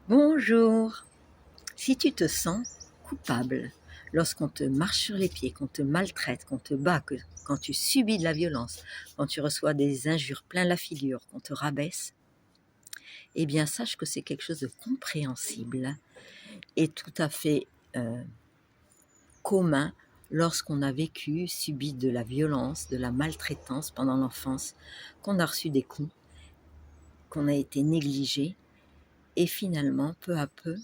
Bonjour. Si tu te sens coupable lorsqu'on te marche sur les pieds, qu'on te maltraite, qu'on te bat, quand tu subis de la violence, quand tu reçois des injures plein la figure, qu'on te rabaisse, eh bien sache que c'est quelque chose de compréhensible et tout à fait commun lorsqu'on a vécu, subi de la violence, de la maltraitance pendant l'enfance, qu'on a reçu des coups, qu'on a été négligé et finalement, peu à peu,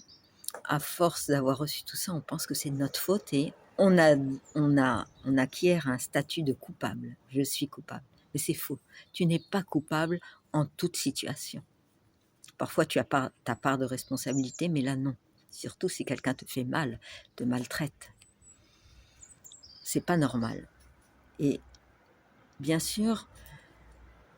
à force d'avoir reçu tout ça, on pense que c'est de notre faute et on acquiert un statut de coupable. Je suis coupable. Mais c'est faux. Tu n'es pas coupable en toute situation. Parfois, tu as ta part de responsabilité, mais là, non. Surtout si quelqu'un te fait mal, te maltraite. C'est pas normal. Et bien sûr,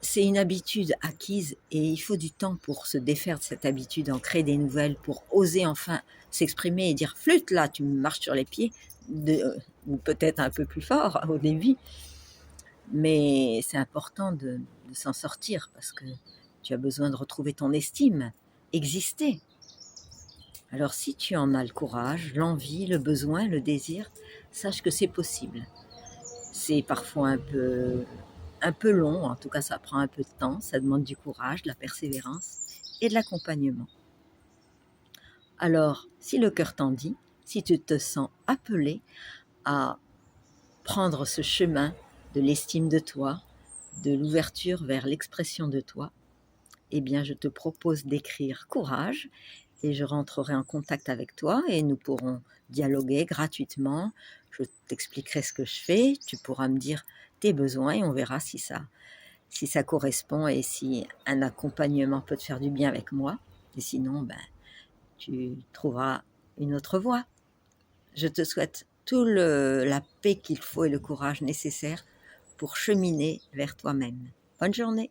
c'est une habitude acquise et il faut du temps pour se défaire de cette habitude, en créer des nouvelles, pour oser enfin s'exprimer et dire flûte là, tu me marches sur les pieds, ou peut-être un peu plus fort au début, mais c'est important de s'en sortir parce que tu as besoin de retrouver ton estime, exister. Alors si tu en as le courage, l'envie, le besoin, le désir, sache que c'est possible. C'est parfois un peu long, en tout cas ça prend un peu de temps, ça demande du courage, de la persévérance et de l'accompagnement. Alors, si le cœur t'en dit, si tu te sens appelé à prendre ce chemin de l'estime de toi, de l'ouverture vers l'expression de toi, eh bien je te propose d'écrire courage et je rentrerai en contact avec toi et nous pourrons dialoguer gratuitement. Je t'expliquerai ce que je fais, tu pourras me dire tes besoins et on verra si ça correspond et si un accompagnement peut te faire du bien avec moi. Et sinon, tu trouveras une autre voie. Je te souhaite la paix qu'il faut et le courage nécessaire pour cheminer vers toi-même. Bonne journée.